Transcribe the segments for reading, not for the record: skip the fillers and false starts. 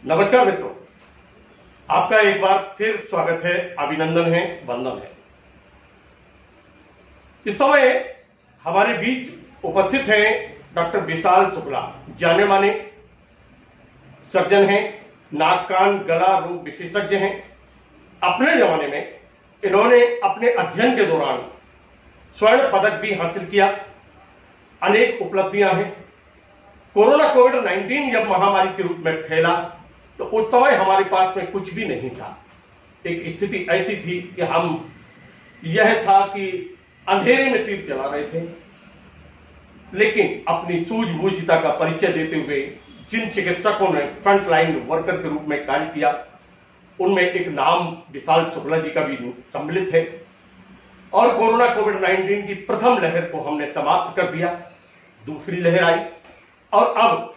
नमस्कार मित्रों, आपका एक बार फिर स्वागत है, अभिनंदन है, वंदन है। इस समय हमारे बीच उपस्थित हैं डॉक्टर विशाल शुक्ला। जाने माने सर्जन हैं, नाक कान गला रोग विशेषज्ञ हैं। अपने जमाने में इन्होंने अपने अध्ययन के दौरान स्वर्ण पदक भी हासिल किया। अनेक उपलब्धियां हैं। कोविड-19 जब महामारी के रूप में फैला तो उस समय हमारे पास में कुछ भी नहीं था। एक स्थिति ऐसी थी कि हम यह था कि अंधेरे में तीर चला रहे थे, लेकिन अपनी सूझबूझता का परिचय देते हुए जिन चिकित्सकों ने फ्रंट लाइन वर्कर के रूप में कार्य किया, उनमें एक नाम विशाल शुक्ला जी का भी सम्मिलित है। और कोविड-19 की प्रथम लहर को हमने समाप्त कर दिया। दूसरी लहर आई और अब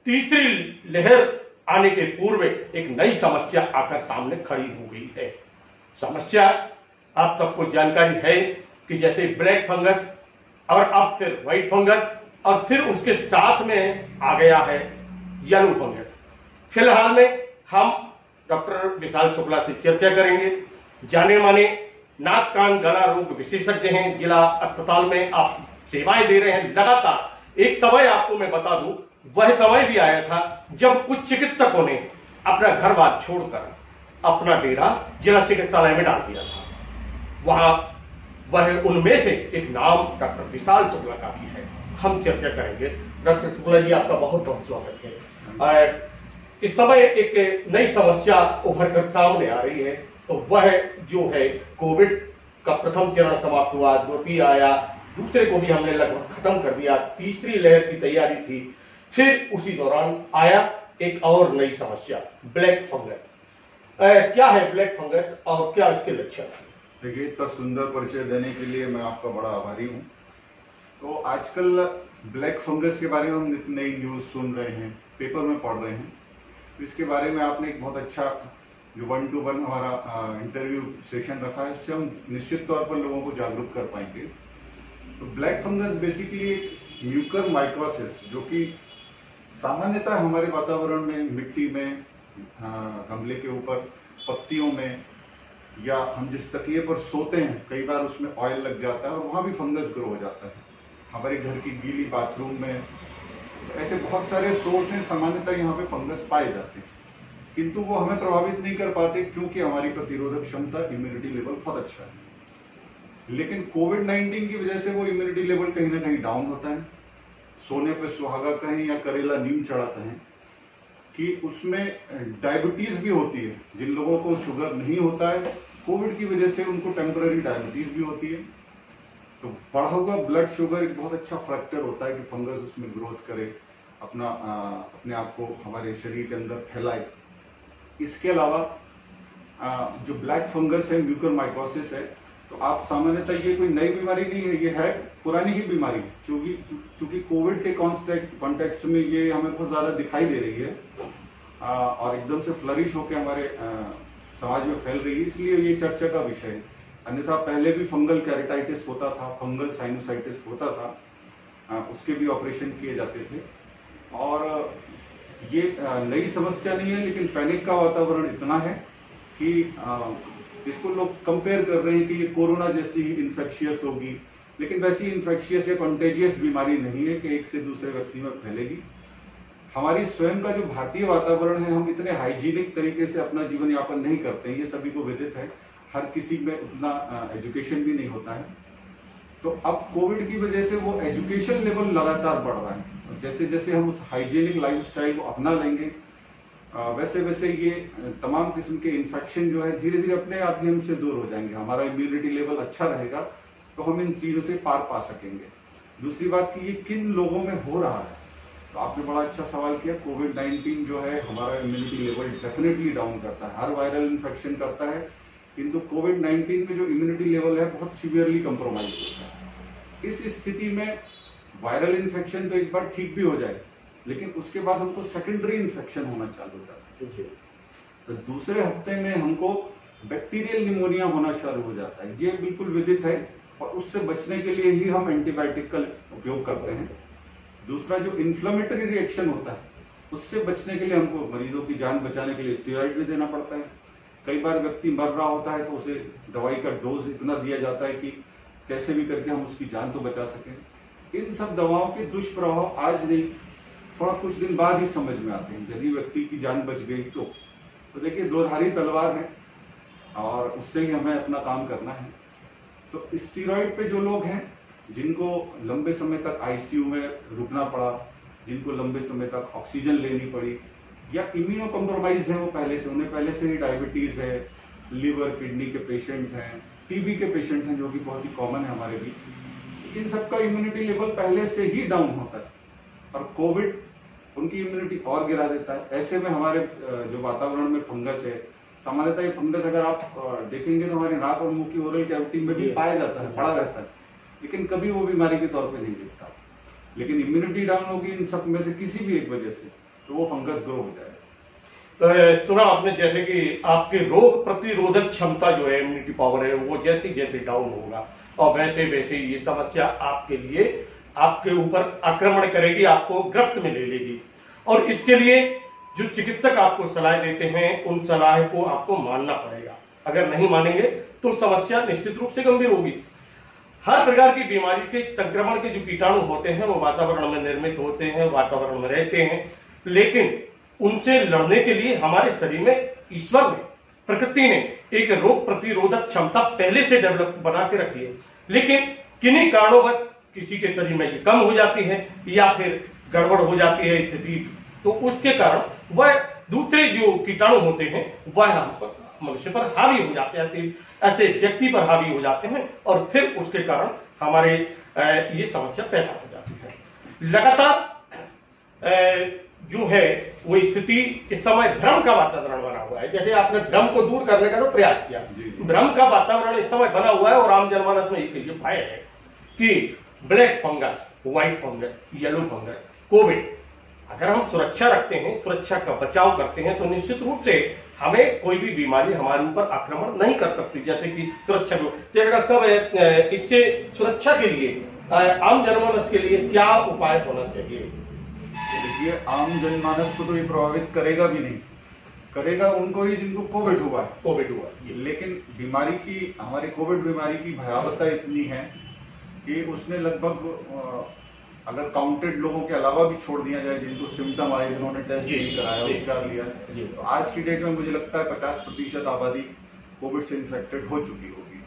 तीसरी लहर आने के पूर्व एक नई समस्या आकर सामने खड़ी हो गई है। समस्या आप सबको जानकारी है कि जैसे ब्लैक फंगस और अब फिर व्हाइट फंगस और फिर उसके साथ में आ गया है येलो फंगस। फिलहाल में हम डॉक्टर विशाल शुक्ला से चर्चा करेंगे। जाने माने नाक कान गला रोग विशेषज्ञ हैं। जिला अस्पताल में आप सेवाएं दे रहे हैं लगातार। एक समय आपको मैं बता दूं, वह समय भी आया था जब कुछ चिकित्सकों ने अपना घर बार छोड़कर अपना डेरा जिला चिकित्सालय में डाल दिया था। वहां वह उनमें से एक नाम डॉक्टर विशाल शुक्ला का भी है। हम चर्चा करेंगे। डॉक्टर शुक्ला जी, आपका बहुत बहुत स्वागत है। इस समय एक नई समस्या उभर कर सामने आ रही है, तो वह जो है कोविड का प्रथम चरण समाप्त हुआ, द्वितीय आया, दूसरे को भी हमने लगभग खत्म कर दिया, तीसरी लहर की तैयारी थी। फिर उसी दौरान आया एक और नई समस्या, ब्लैक फंगस। क्या है ब्लैक फंगस और क्या इसके लक्षण हैं? देखिए, इतना सुंदर परिचय देने के लिए मैं आपका बड़ा आभारी हूँ। तो आजकल ब्लैक फंगस के बारे में हम नई न्यूज सुन रहे हैं, पेपर में पढ़ रहे हैं। तो इसके बारे में आपने एक बहुत अच्छा जो 1-to-1 हमारा इंटरव्यू सेशन रखा है, उससे हम निश्चित तौर पर लोगों को जागरूक कर पाएंगे। तो ब्लैक फंगस बेसिकली एक म्यूकर माइकोसिस, जो कि सामान्यतः हमारे वातावरण में, मिट्टी में, गमले के ऊपर, पत्तियों में, या हम जिस तकिए पर सोते हैं कई बार उसमें ऑयल लग जाता है और वहाँ भी फंगस ग्रो हो जाता है। हमारे घर की गीली बाथरूम में, ऐसे बहुत सारे सोर्स हैं, सामान्यतः यहाँ पे फंगस पाए जाते हैं, किंतु वो हमें प्रभावित नहीं कर पाते क्योंकि हमारी प्रतिरोधक क्षमता, इम्यूनिटी लेवल बहुत अच्छा है। लेकिन कोविड-19 की वजह से वो इम्यूनिटी लेवल कहीं ना कहीं डाउन होता है। सोने पे सुहागा कहें या करेला नीम चढ़ा कहें, कि उसमें डायबिटीज भी होती है। जिन लोगों को शुगर नहीं होता है, कोविड की वजह से उनको टेम्पररी डायबिटीज भी होती है। तो बढ़ा हुआ ब्लड शुगर एक बहुत अच्छा फैक्टर होता है कि फंगस उसमें ग्रोथ करे, अपने आप को हमारे शरीर के अंदर फैलाए। इसके अलावा जो ब्लैक फंगस है, म्यूकर माइकोसिस है, तो आप सामान्यतः ये कोई नई बीमारी नहीं है, ये है पुरानी ही बीमारी। चूंकि कोविड के कॉन्टेक्स्ट में ये हमें बहुत ज्यादा दिखाई दे रही है और एकदम से फ्लरिश होकर हमारे समाज में फैल रही है, इसलिए ये चर्चा का विषय है। अन्यथा पहले भी फंगल कैरेटाइटिस होता था, फंगल साइनोसाइटिस होता था, उसके भी ऑपरेशन किए जाते थे। और ये नई समस्या नहीं है, लेकिन पैनिक का वातावरण इतना है कि इसको लोग कंपेयर कर रहे हैं कि ये कोरोना जैसी ही इन्फेक्शियस होगी, लेकिन वैसी इन्फेक्शियस या कंटेजियस बीमारी नहीं है कि एक से दूसरे व्यक्ति में फैलेगी। हमारी स्वयं का जो भारतीय वातावरण है, हम इतने हाइजीनिक तरीके से अपना जीवन यापन नहीं करते हैं, ये सभी को विदित है। हर किसी में उतना एजुकेशन भी नहीं होता है। तो अब कोविड की वजह से वो एजुकेशन लेवल लगातार बढ़ रहा है। जैसे जैसे हम उस हाइजीनिक लाइफस्टाइल को अपना लेंगे, वैसे वैसे ये तमाम किस्म के इन्फेक्शन जो है धीरे धीरे अपने आप ही हमसे दूर हो जाएंगे। हमारा इम्यूनिटी लेवल अच्छा रहेगा तो हम इन चीजों से पार पा सकेंगे। दूसरी बात कि ये किन लोगों में हो रहा है, तो आपने बड़ा अच्छा सवाल किया। कोविड-19 जो है हमारा इम्यूनिटी लेवल डेफिनेटली डाउन करता है। हर वायरल इन्फेक्शन करता है, किंतु कोविड-19 में जो इम्यूनिटी लेवल है बहुत सीवियरली कंप्रोमाइज होता है। इस स्थिति में वायरल इन्फेक्शन तो एक बार ठीक भी हो जाए, लेकिन उसके बाद हमको सेकेंडरी इन्फेक्शन होना चालू हो जाता है। तो दूसरे हफ्ते में हमको बैक्टीरियल निमोनिया होना शुरू हो जाता है। ये बिल्कुल विदित है और उससे बचने के लिए ही हम एंटीबायोटिक का उपयोग करते हैं। दूसरा जो इन्फ्लेमेटरी रिएक्शन होता है उससे बचने के लिए हमको मरीजों की जान बचाने के लिए स्टेरॉइड भी देना पड़ता है। कई बार व्यक्ति मर रहा होता है तो उसे दवाई का डोज इतना दिया जाता है कि कैसे भी करके हम उसकी जान तो बचा सकें। इन सब दवाओं के दुष्प्रभाव आज नहीं, थोड़ा कुछ दिन बाद ही समझ में आते हैं। यदि व्यक्ति की जान बच गई तो देखिए दोधारी तलवार है और उससे ही हमें अपना काम करना है। तो स्टीरॉइड पे जो लोग हैं जिनको लंबे समय तक आईसीयू में रुकना पड़ा, जिनको लंबे समय तक ऑक्सीजन लेनी पड़ी, या इम्यूनो कॉम्प्रोमाइज है, वो उन्हें पहले से ही डायबिटीज है, लिवर किडनी के पेशेंट हैं, टीबी के पेशेंट हैं जो कि बहुत ही कॉमन है हमारे बीच, इन सबका इम्यूनिटी लेवल पहले से ही डाउन होता है और कोविड उनकी इम्यूनिटी और गिरा देता है। ऐसे में हमारे जो वातावरण में फंगस है, सामान्यतः ये फंगस अगर आप देखेंगे तो हमारे नाक और मुंह की ओरल कैविटी में भी पाया जाता है, पड़ा रहता है, लेकिन कभी वो बीमारी के तौर पे नहीं दिखता। लेकिन इम्यूनिटी डाउन होगी इन सब में से किसी भी एक वजह से तो वो फंगस ग्रो हो जाएगा। सुना आपने जैसे कि आपकी रोग प्रतिरोधक क्षमता जो है, इम्यूनिटी पावर है, वो जैसे जैसे डाउन होगा और वैसे वैसे ये समस्या आपके लिए आपके ऊपर आक्रमण करेगी, आपको गिरफ्त में ले लेगी। और इसके लिए जो चिकित्सक आपको सलाह देते हैं उन सलाह को आपको मानना पड़ेगा। अगर नहीं मानेंगे तो समस्या निश्चित रूप से गंभीर होगी। हर प्रकार की बीमारी के संक्रमण के जो कीटाणु होते हैं वो वातावरण में निर्मित होते हैं, वातावरण में रहते हैं, लेकिन उनसे लड़ने के लिए हमारे शरीर में ईश्वर ने, प्रकृति ने एक रोग प्रतिरोधक क्षमता पहले से डेवलप बना के रखी है। लेकिन किन्हीं कारणों किसी के शरीर में ये कम हो जाती है या फिर गड़बड़ हो जाती है स्थिति, तो उसके कारण वह दूसरे जो कीटाणु होते हैं वह मनुष्य पर हावी हो जाते हैं, ऐसे व्यक्ति पर हावी हो जाते हैं और फिर उसके कारण हमारे ये समस्या पैदा हो जाती है। लगातार जो है वो स्थिति इस समय भ्रम का वातावरण बना हुआ है। जैसे आपने भ्रम को दूर करने का तो प्रयास किया, भ्रम का वातावरण इस समय बना हुआ है और आम जनमानस में ये भय है कि black fungus, white fungus, yellow fungus, Covid, अगर हम सुरक्षा रखते हैं, सुरक्षा का बचाव करते हैं तो निश्चित रूप से हमें कोई भी बीमारी हमारे ऊपर आक्रमण नहीं कर सकती। जैसे कि सुरक्षा इससे सुरक्षा के लिए आम जनमानस के लिए क्या उपाय होना चाहिए? देखिए, आम जनमानस को तो ये प्रभावित करेगा भी नहीं, करेगा उनको ही जिनको कोविड हुआ है। लेकिन बीमारी की, हमारी कोविड बीमारी की भयावहता इतनी है कि उसने लगभग अगर काउंटेड लोगों के अलावा भी छोड़ दिया जाए जिनको सिम्टम आए, जिन्होंने टेस्ट नहीं कराया, उपचार लिया, तो आज की डेट में मुझे लगता है 50% आबादी कोविड से इन्फेक्टेड हो चुकी होगी।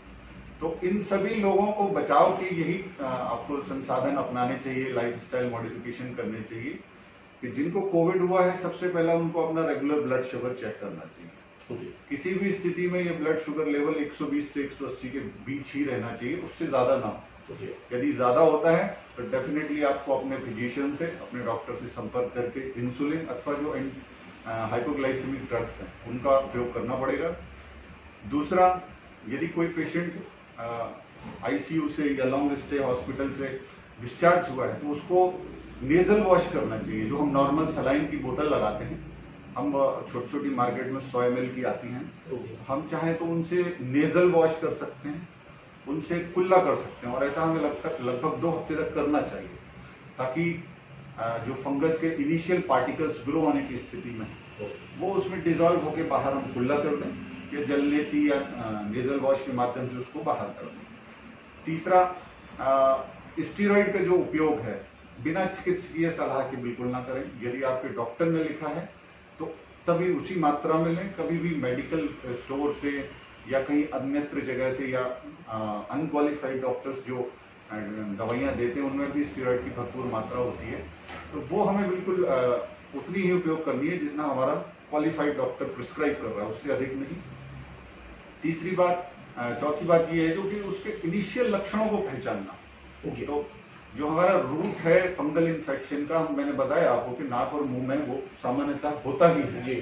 तो इन सभी लोगों को बचाव के यही आपको संसाधन अपनाने चाहिए, लाइफस्टाइल मॉडिफिकेशन करने चाहिए कि जिनको कोविड हुआ है सबसे पहला उनको अपना रेगुलर ब्लड शुगर चेक करना चाहिए। किसी भी स्थिति में ये ब्लड शुगर लेवल 120 से 180 के बीच ही रहना चाहिए, उससे ज्यादा ना हो। यदि ज्यादा होता है तो डेफिनेटली आपको अपने फिजिशियन से, अपने डॉक्टर से संपर्क करके इंसुलिन अथवा जो हाइपोग्लाइसेमिक ड्रग्स हैं उनका प्रयोग करना पड़ेगा। दूसरा, यदि कोई पेशेंट आईसीयू से या लॉन्ग स्टे हॉस्पिटल से डिस्चार्ज हुआ है तो उसको नेजल वॉश करना चाहिए। जो हम नॉर्मल सलाइन की बोतल लगाते हैं, हम छोटी छोटी मार्केट में 100 ml की आती हैं, हम चाहें तो उनसे नेजल वॉश कर सकते हैं, उनसे कुल्ला कर सकते हैं और ऐसा हमें लगभग 2 हफ्ते तक करना चाहिए ताकि जो फंगस के इनिशियल पार्टिकल्स ग्रो होने की स्थिति में वो उसमें डिजॉल्व होकर बाहर हम कुल्ला कर दें या जलनेती या नेजल वॉश के माध्यम से उसको बाहर कर दें। तीसरा, स्टीरॉइड का जो उपयोग है बिना चिकित्सकीय सलाह के बिल्कुल ना करें। यदि आपके डॉक्टर ने लिखा है तो तभी उसी मात्रा में लें। कभी भी मेडिकल स्टोर से या कहीं अन्यत्र जगह से या अनक्वालिफाइड डॉक्टर्स जो दवाइयाँ देते हैं उनमें भी स्टीरॉइड की भरपूर मात्रा होती है, तो वो हमें बिल्कुल उतनी ही उपयोग करनी है जितना हमारा क्वालिफाइड डॉक्टर प्रिस्क्राइब कर रहा है, उससे अधिक नहीं। तीसरी बात, चौथी बात ये है जो कि उसके इनिशियल लक्षणों को पहचानना। तो जो हमारा रूट है फंगल इन्फेक्शन का, मैंने बताया आपको कि नाक और मुंह में वो सामान्यतः होता ही है,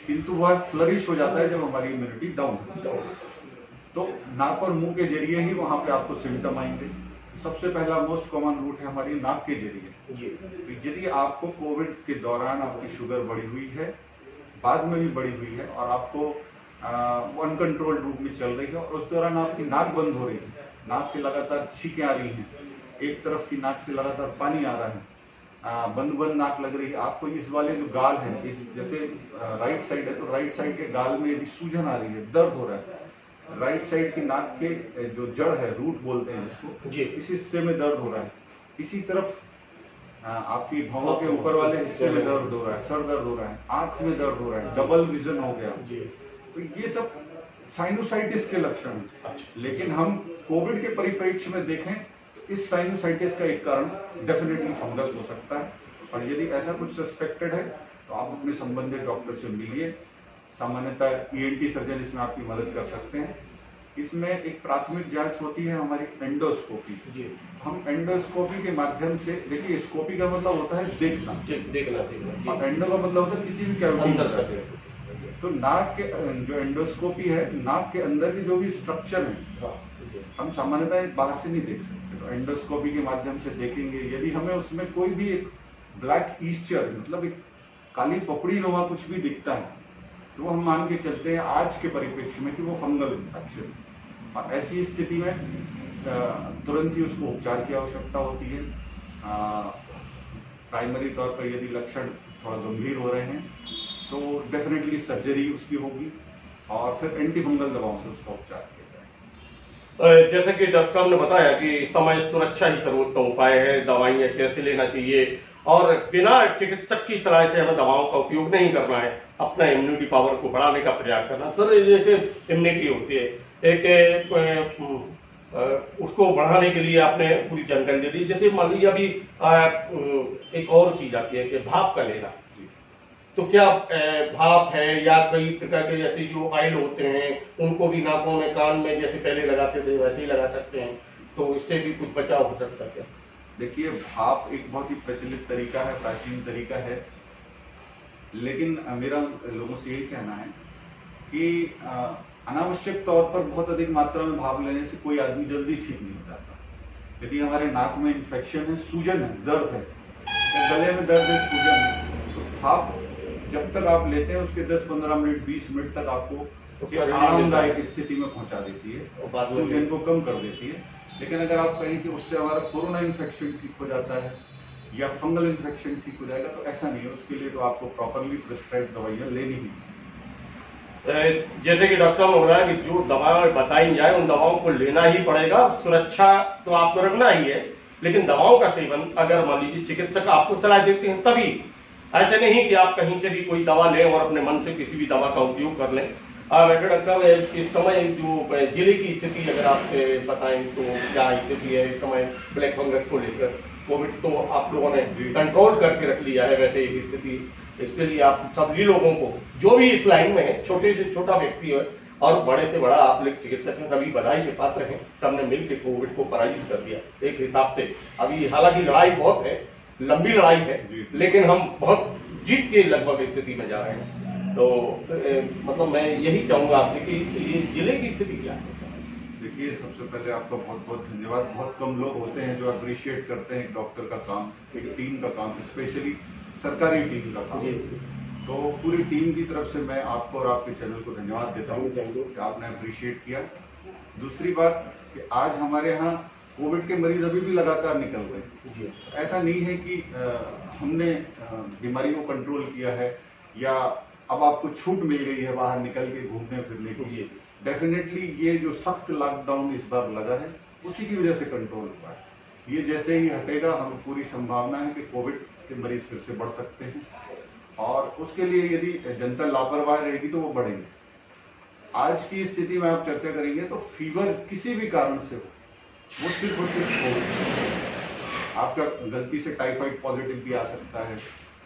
किंतु वह फ्लरिश हो जाता है जब हमारी इम्यूनिटी डाउन होती है। तो नाक और मुंह के जरिए ही वहां पे आपको सिम्टम आएंगे। सबसे पहला मोस्ट कॉमन रूट है हमारी नाक के जरिए। तो यदि आपको कोविड के दौरान आपकी शुगर बढ़ी हुई है, बाद में भी बढ़ी हुई है और आपको अनकंट्रोल्ड रूप में चल रही है और उस दौरान आपकी नाक बंद हो रही है, नाक से लगातार छींकें आ रही हैं, एक तरफ की नाक से लगातार पानी आ रहा है, बंद बंद नाक लग रही है आपको, इस वाले जो गाल है, इस जैसे राइट साइड है तो राइट साइड के गाल में यदि सूजन आ रही है, दर्द हो रहा है, राइट साइड की नाक के जो जड़ है, रूट बोलते हैं जिसको, इस हिस्से में दर्द हो रहा है, इसी तरफ आपकी भौहों के ऊपर वाले हिस्से में दर्द हो रहा है, सर दर्द हो रहा है, आंख में दर्द हो रहा है, डबल विजन हो गया, तो ये सब साइनोसाइटिस के लक्षण हैं। लेकिन हम कोविड के परिप्रेक्ष्य में देखें तो इस साइनोसाइटिस का एक कारण डेफिनेटली फंगस हो सकता है, और यदि ऐसा कुछ सस्पेक्टेड है तो आप अपने संबंधित डॉक्टर से मिलिए। सामान्यतः ईएनटी सर्जन इसमें आपकी मदद कर सकते हैं। इसमें एक प्राथमिक जांच होती है हमारी एंडोस्कोपी। हम एंडोस्कोपी के माध्यम से, देखिए स्कोपी का मतलब होता है देखना, और एंडो का मतलब होता है किसी भी कैविटी, तो नाक के जो एंडोस्कोपी है, नाक के अंदर के जो भी स्ट्रक्चर है हम सामान्यतः बाहर से नहीं देख सकते, तो एंडोस्कोपी के माध्यम से देखेंगे। यदि हमें उसमें कोई भी एक ब्लैक ईस्चर, मतलब एक काली पपड़ी नुमा कुछ भी दिखता है, तो हम मान के चलते हैं आज के परिप्रेक्ष्य में कि वो फंगल इन्फेक्शन, और ऐसी स्थिति में तुरंत ही उसको उपचार की आवश्यकता होती है। प्राइमरी तौर पर यदि लक्षण थोड़ा गंभीर हो रहे हैं तो डेफिनेटली सर्जरी उसकी होगी, और फिर एंटी फंगल दवाओं से उसका उपचार किया जाएगा। जैसे कि डॉक्टर साहब ने बताया कि इस समय सुरक्षा ही सर्वोत्तम उपाय है, दवाइयां कैसे लेना चाहिए, और बिना चिकित्सक की सलाह से हमें दवाओं का उपयोग नहीं करना है, अपना इम्यूनिटी पावर को बढ़ाने का प्रयास करना। सर, जैसे इम्यूनिटी होती है एक उसको बढ़ाने के लिए आपने पूरी जानकारी दे दी। जैसे मान लीजिए अभी एक और चीज आती है कि भाप का लेना, तो क्या भाप है या कई प्रकार के जैसे जो ऑयल होते हैं उनको भी नाकों में, कान में जैसे पहले लगाते थे वैसे ही लगा सकते हैं, तो इससे भी कुछ बचाव हो सकता है क्या? देखिए, भाप एक बहुत ही प्रचलित तरीका है, प्राचीन तरीका है, लेकिन मेरा लोगों से यही कहना है कि अनावश्यक तौर पर बहुत अधिक मात्रा में भाप लेने से कोई आदमी जल्दी ठीक नहीं हो जाता। यदि हमारे नाक में इन्फेक्शन है, सूजन है, दर्द है, गले में दर्द है, सूजन है, तो भाप जब तक आप लेते हैं उसके 10-15 मिनट 20 मिनट तक आपको आरामदायक स्थिति में पहुंचा देती है, सूजन को कम कर देती है। लेकिन अगर आप कहें कि उससे हमारा कोरोना इन्फेक्शन ठीक हो जाता है या फंगल इन्फेक्शन ठीक हो जाएगा, तो ऐसा नहीं है। उसके लिए तो आपको प्रॉपरली प्रिस्क्राइब दवाइयां लेनी ही। जैसे कि डॉक्टर ने बताया कि जो दवाएं बताई जाए उन दवाओं को लेना ही पड़ेगा। सुरक्षा तो आपको रखना ही है, लेकिन दवाओं का सेवन अगर मान लीजिए चिकित्सक आपको सलाह देते हैं तभी, ऐसे नहीं कि आप कहीं से भी कोई दवा लें और अपने मन से किसी भी दवा का उपयोग कर लें। वैसे डॉक्टर, इस समय जो जिले की स्थिति अगर आप बताएं तो क्या स्थिति है इस समय ब्लैक फंगस को लेकर? कोविड तो आप लोगों ने कंट्रोल करके रख लिया है, वैसे एक स्थिति, इसके लिए आप सभी लोगों को जो भी इस लाइन में है, छोटे से छोटा व्यक्ति है और बड़े से बड़ा आप लोग चिकित्सक हैं, सभी बधाई के पात्र हैं। सबने मिलकर कोविड को पराजित कर दिया एक हिसाब से। अभी हालांकि लड़ाई बहुत है, लंबी लड़ाई है, लेकिन हम बहुत जीत के लगभग स्थिति में जा रहे हैं। तो मतलब मैं यही चाहूंगा आपसे कि ये जिले की स्थिति क्या है? देखिए, सबसे पहले आपका बहुत बहुत धन्यवाद। बहुत कम लोग होते हैं जो अप्रिशिएट करते हैं एक डॉक्टर का काम, एक टीम का काम, स्पेशली सरकारी टीम का काम। तो पूरी टीम की तरफ से मैं आपको और आपके चैनल को धन्यवाद देता हूँ कि आपने अप्रिशिएट किया। दूसरी बात कि आज हमारे यहाँ कोविड के मरीज अभी भी लगातार निकल रहे हैं। ऐसा नहीं है कि हमने बीमारी को कंट्रोल किया है या अब आपको छूट मिल गई है बाहर निकल के घूमने फिरने की। डेफिनेटली ये जो सख्त लॉकडाउन इस बार लगा है उसी की वजह से कंट्रोल हुआ है। ये जैसे ही हटेगा, हमें पूरी संभावना है कि कोविड के मरीज फिर से बढ़ सकते हैं, और उसके लिए यदि जनता लापरवाह रहेगी तो वो बढ़ेंगे। आज की स्थिति में आप चर्चा करेंगे तो फीवर किसी भी कारण से हो, वो सिर्फ और सिर्फ कोविड, आपका गलती से टाइफाइड पॉजिटिव भी आ सकता है,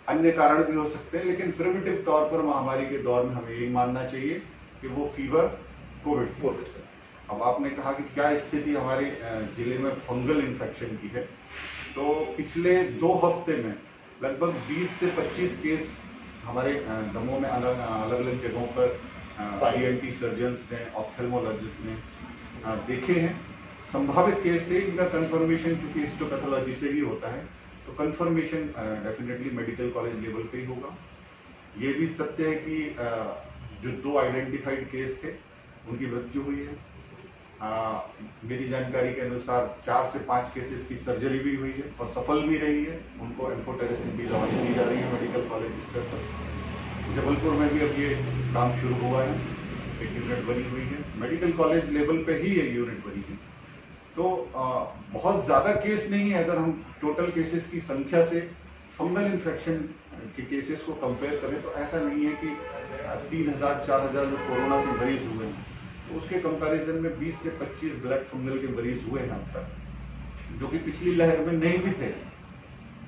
अन्य कारण भी हो सकते हैं, लेकिन प्रिवेंटिव तौर पर महामारी के दौर में हमें यही मानना चाहिए कि वो फीवर कोविड से। अब आपने कहा कि क्या स्थिति हमारे जिले में फंगल इन्फेक्शन की है, तो पिछले 2 हफ्ते में लगभग 20 से 25 केस हमारे दमोह में अलग अलग जगहों पर ईएनटी सर्जन्स ने, ऑप्थेल्मोलॉजिस्ट ने देखे हैं। संभावित केस थे, इनका कंफर्मेशन चूंकि हिस्टोपैथोलॉजी से ही होता है, तो confirmation definitely medical college level पे ही होगा। ये भी सत्य है कि जो 2 आइडेंटिफाइड केस थे उनकी मृत्यु हुई है। मेरी जानकारी के अनुसार 4 से 5 केसेस की सर्जरी भी हुई है और सफल भी रही है। उनको एम्फोटेरेसिन भी दवाई दी जा रही है मेडिकल कॉलेज स्तर पर। जबलपुर में भी अब ये काम शुरू हुआ है, एक यूनिट बनी हुई है, मेडिकल कॉलेज लेवल पे ही ये यूनिट बनी है। तो बहुत ज्यादा केस नहीं है। अगर हम टोटल केसेस की संख्या से फंगल इन्फेक्शन के केसेस को कंपेयर करें तो ऐसा नहीं है कि 3000 4000 जो कोरोना के मरीज हुए हैं, तो उसके कंपैरिजन में 20 से 25 ब्लैक फंगल के मरीज हुए हैं अब तक, जो कि पिछली लहर में नहीं भी थे,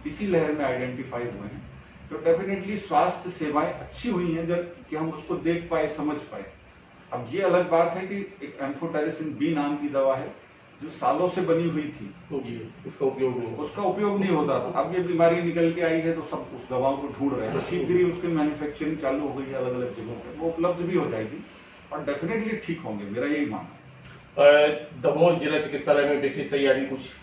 इसी लहर में आइडेंटिफाई हुए हैं। तो डेफिनेटली स्वास्थ्य सेवाएं अच्छी हुई हैं जब कि हम उसको देख पाए, समझ पाए। अब ये अलग बात है कि एक एम्फोटेरेसिन बी नाम की दवा है जो सालों से बनी हुई थी, उसका उपयोग नहीं होता था। अब ये बीमारी निकल के आई है तो सब उस दवाओं को ढूंढ रहे हैं। तो शीघ्र ही उसकी मैन्युफैक्चरिंग चालू हो गई है अलग अलग जगहों पे, वो उपलब्ध भी हो जाएगी और डेफिनेटली ठीक होंगे, मेरा यही मानना है। दमोह जिला चिकित्सालय में विशेष तैयारी कुछ?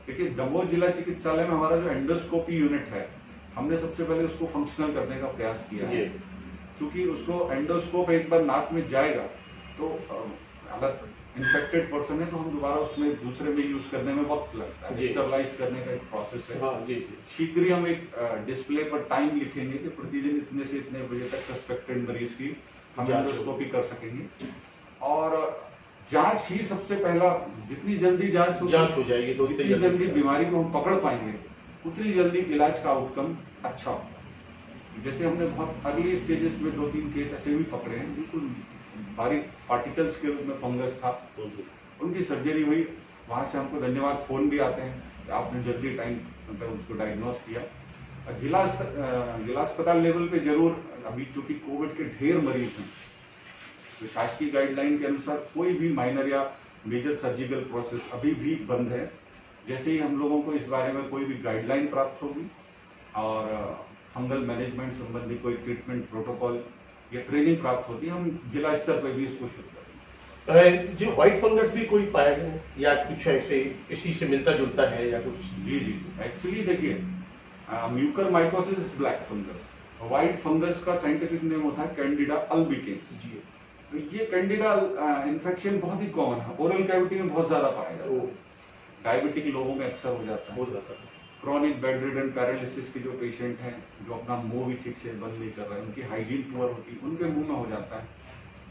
देखिए, दमोह जिला चिकित्सालय में हमारा जो एंडोस्कोपी यूनिट है, हमने सबसे पहले उसको फंक्शनल करने का प्रयास किया है। चूंकि उसको एंडोस्कोप एक बार नाक में जाएगा तो अगर इन्फेक्टेड पर्सन है तो हम दोबारा उसमें दूसरे में यूज करने में वक्त लगता है, स्टरलाइज करने का एक प्रोसेस है। शीघ्र ही हम एक डिस्प्ले पर टाइम लिखेंगे कि प्रतिदिन इतने से इतने बजे तक सस्पेक्टेड मरीज की हम एंडोस्कोपी कर सकेंगे। और जांच ही सबसे पहला, जितनी जल्दी जांच हो जाएगी तो जितनी जल्दी बीमारी को हम पकड़ पाएंगे उतनी जल्दी इलाज का आउटकम अच्छा हो। जैसे हमने बहुत अर्ली स्टेजेस में 2-3 केस ऐसे भी पकड़े हैं, बिल्कुल बारीक पार्टिकल्स के रूप में फंगस था, उनकी सर्जरी हुई। वहां से हमको धन्यवाद फोन भी आते हैं कि आपने जल्दी टाइम मतलब उसको डायग्नोस किया। जिला अस्पताल लेवल पे जरूर, अभी चूंकि कोविड के ढेर मरीज हैं तो शासकीय गाइडलाइन के अनुसार कोई भी माइनर या मेजर सर्जिकल प्रोसेस अभी भी बंद है। जैसे ही हम लोगों को इस बारे में कोई भी गाइडलाइन प्राप्त होगी और फंगल मैनेजमेंट संबंधी कोई ट्रीटमेंट प्रोटोकॉल या ट्रेनिंग प्राप्त होती है, हम जिला स्तर पर भी इसको शुरू करेंगे। जो व्हाइट फंगस भी कोई पाया गया या कुछ ऐसे इसी से मिलता जुलता है या कुछ? जी, एक्चुअली देखिए, mucormycosis black fungus, white fungus का साइंटिफिक नेम होता है कैंडिडा अल्बिकेंस। तो ये कैंडिडा इन्फेक्शन बहुत ही कॉमन है, ओरल कैविटी में बहुत ज्यादा पाया जाता है, डायबिटिक लोगों में अक्सर हो जाता है। क्रॉनिक बेड रिडन पैरालिसिस के जो पेशेंट हैं, जो अपना मुंह भी ठीक से बंद नहीं कर रहे हैं, उनकी हाइजीन पुअर होती है, उनके मुंह में हो जाता है।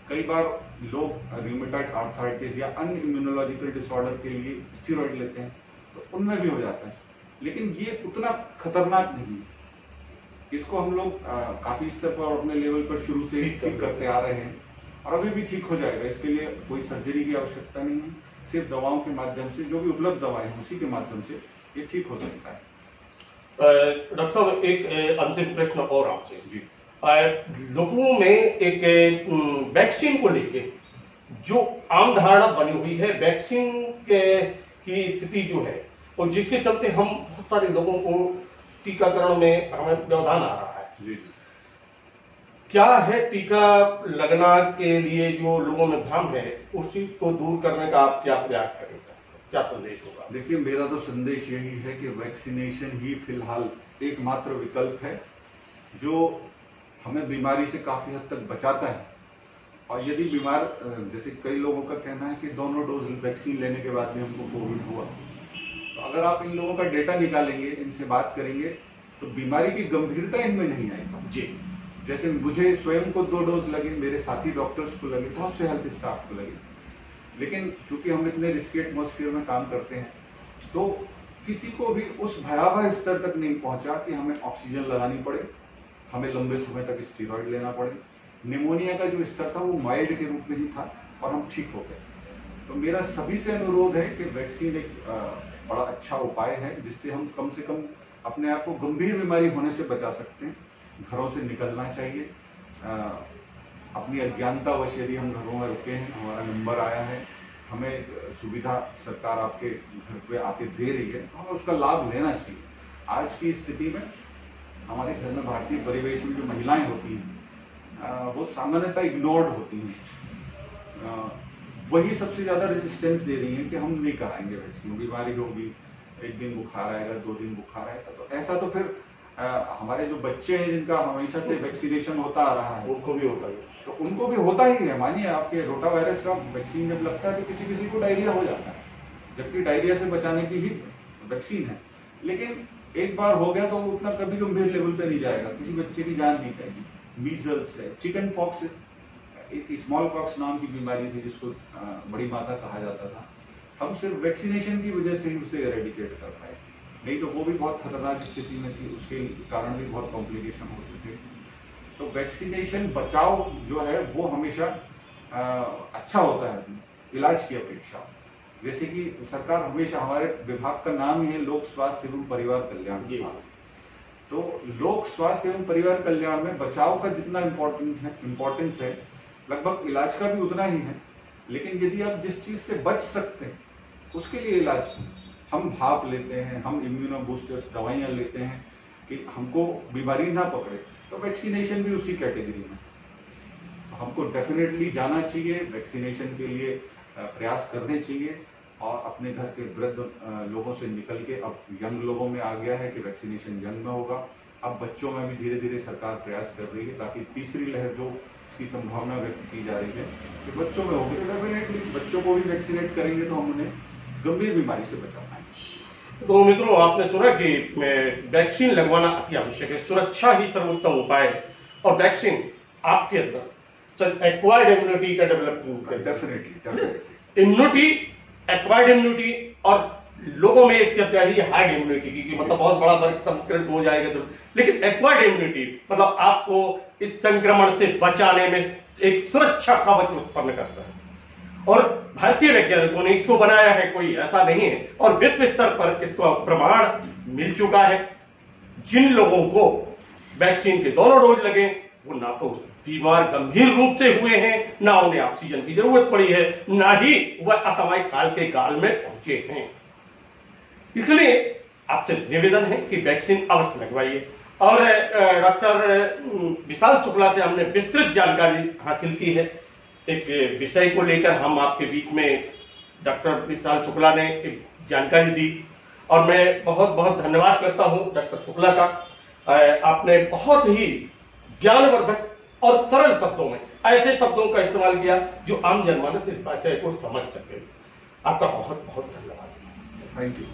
कई बार लोग रियूमेटॉइड आर्थराइटिस या अन्य इम्यूनोलॉजिकल डिसऑर्डर के लिए स्टेरॉइड लेते हैं तो उनमें भी हो जाता है, लेकिन ये उतना खतरनाक नहीं है। इसको हम लोग काफी स्तर पर अपने लेवल पर शुरू से ठीक करते आ रहे हैं और अभी भी ठीक हो जाएगा। इसके लिए कोई सर्जरी की आवश्यकता नहीं है, सिर्फ दवाओं के माध्यम से, जो भी उपलब्ध दवाएं हैं उसी के माध्यम से ये ठीक हो सकता है। डॉक्टर साहब, एक अंतिम प्रश्न और आपसे जी। लोगों में एक वैक्सीन को लेके जो आम धारणा बनी हुई है, वैक्सीन की स्थिति जो है और जिसके चलते हम बहुत सारे लोगों को टीकाकरण में हमें व्यवधान आ रहा है जी। क्या है टीका लगना के लिए जो लोगों में भ्रम है, उसी को दूर करने का आप क्या प्रयास करेंगे, क्या संदेश होगा? देखिए, मेरा तो संदेश यही है कि वैक्सीनेशन ही फिलहाल एकमात्र विकल्प है जो हमें बीमारी से काफी हद तक बचाता है। और यदि बीमार, जैसे कई लोगों का कहना है कि दोनों डोज वैक्सीन लेने के बाद भी हमको कोविड हुआ, तो अगर आप इन लोगों का डेटा निकालेंगे, इनसे बात करेंगे, तो बीमारी की गंभीरता इनमें नहीं आएगी जी। जैसे मुझे स्वयं को 2 डोज लगे, मेरे साथी डॉक्टर्स को लगे, बहुत से हेल्थ स्टाफ को लगे, लेकिन चूंकि हम इतने रिस्की एटमॉस्फेयर में काम करते हैं तो किसी को भी उस भयावह स्तर तक नहीं पहुंचा कि हमें ऑक्सीजन लगानी पड़े, हमें लंबे समय तक स्टीरॉयड लेना पड़े। निमोनिया का जो स्तर था वो माइल्ड के रूप में ही था और हम ठीक हो गए। तो मेरा सभी से अनुरोध है कि वैक्सीन एक बड़ा अच्छा उपाय है जिससे हम कम से कम अपने आप को गंभीर बीमारी होने से बचा सकते हैं। घरों से निकलना चाहिए, अपनी अज्ञानतावश यदि हम घरों में रुके हैं, हमारा नंबर आया है, हमें सुविधा सरकार आपके घर पे आके दे रही है, हमें उसका लाभ लेना चाहिए। आज की स्थिति में हमारे घर में भारतीय परिवेश में जो महिलाएं होती हैं वो सामान्यतः इग्नोर्ड होती हैं, वही सबसे ज्यादा रेजिस्टेंस दे रही हैं कि हम नहीं कराएंगे वैक्सीन, बीमारी होगी, एक दिन बुखार आएगा, 2 दिन बुखार आएगा। तो ऐसा तो फिर हमारे जो बच्चे हैं जिनका हमेशा से वैक्सीनेशन होता आ रहा है उनको भी होता है, तो उनको भी होता ही है। मानिए आपके रोटा वायरस का वैक्सीन जब लगता है तो किसी किसी को डायरिया हो जाता है, जबकि डायरिया से बचाने की ही वैक्सीन है। लेकिन एक बार हो गया तो वो उतना कभी गंभीर लेवल पे नहीं जाएगा, किसी बच्चे की जान नहीं जाएगी। मीजल्स है, चिकन पॉक्स, एक स्मॉल पॉक्स नाम की बीमारी थी जिसको बड़ी माता कहा जाता था। हम सिर्फ वैक्सीनेशन की वजह से ही उसे एरेडिकेट कर पाए, नहीं तो वो भी बहुत खतरनाक स्थिति में थी, उसके कारण भी बहुत कॉम्प्लिकेशन होते थे। तो वैक्सीनेशन बचाव जो है वो हमेशा अच्छा होता है इलाज की अपेक्षा। जैसे कि सरकार हमेशा, हमारे विभाग का नाम ही है लोक स्वास्थ्य एवं परिवार कल्याण विभाग, तो लोक स्वास्थ्य एवं परिवार कल्याण में बचाव का जितना इम्पोर्टेंस है लगभग इलाज का भी उतना ही है। लेकिन यदि आप जिस चीज से बच सकते हैं उसके लिए इलाज, हम भाप लेते हैं, हम इम्यूनो बूस्टर्स दवाइयां लेते हैं कि हमको बीमारी ना पकड़े, तो वैक्सीनेशन भी उसी कैटेगरी में। हमको डेफिनेटली जाना चाहिए, वैक्सीनेशन के लिए प्रयास करने चाहिए, और अपने घर के वृद्ध लोगों से निकल के अब यंग लोगों में आ गया है कि वैक्सीनेशन यंग में होगा। अब बच्चों में भी धीरे धीरे सरकार प्रयास कर रही है ताकि तीसरी लहर जो इसकी संभावना व्यक्त की जा रही है कि बच्चों में होगी, तो डेफिनेटली बच्चों को भी वैक्सीनेट करेंगे तो हम उन्हें गंभीर बीमारी से बचा पाएंगे। तो मित्रों, आपने सुना कि वैक्सीन लगवाना अति आवश्यक है, सुरक्षा ही सर्वोत्तम उपाय है, और वैक्सीन आपके अंदर एक्वायर्ड इम्यूनिटी का डेवलपमेंट है। डेफिनेटली इम्यूनिटी, एक्वायर्ड इम्यूनिटी, और लोगों में एक चर्चा है हार्ड इम्यूनिटी की, मतलब बहुत बड़ा संक्रमित हो जाएगा तो, लेकिन एक्वायर्ड इम्यूनिटी मतलब आपको इस संक्रमण से बचाने में एक सुरक्षा कवच उत्पन्न करता है, और भारतीय वैज्ञानिकों ने इसको बनाया है, कोई ऐसा नहीं है, और विश्व स्तर पर इसको प्रमाण मिल चुका है। जिन लोगों को वैक्सीन के दोनों डोज लगे वो ना तो बीमार गंभीर रूप से हुए हैं, ना उन्हें ऑक्सीजन की जरूरत पड़ी है, ना ही वह अतमाई काल के काल में पहुंचे हैं। इसलिए आपसे निवेदन है कि वैक्सीन अवश्य लगवाइए। और डॉक्टर विशाल शुक्ला से हमने विस्तृत जानकारी हासिल की है। एक विषय को लेकर हम आपके बीच में डॉक्टर विशाल शुक्ला ने एक जानकारी दी, और मैं बहुत बहुत धन्यवाद करता हूं डॉक्टर शुक्ला का। आपने बहुत ही ज्ञानवर्धक और सरल शब्दों में ऐसे शब्दों का इस्तेमाल किया जो आम जनमानस इस विषय को समझ सके। आपका बहुत बहुत धन्यवाद। Thank you.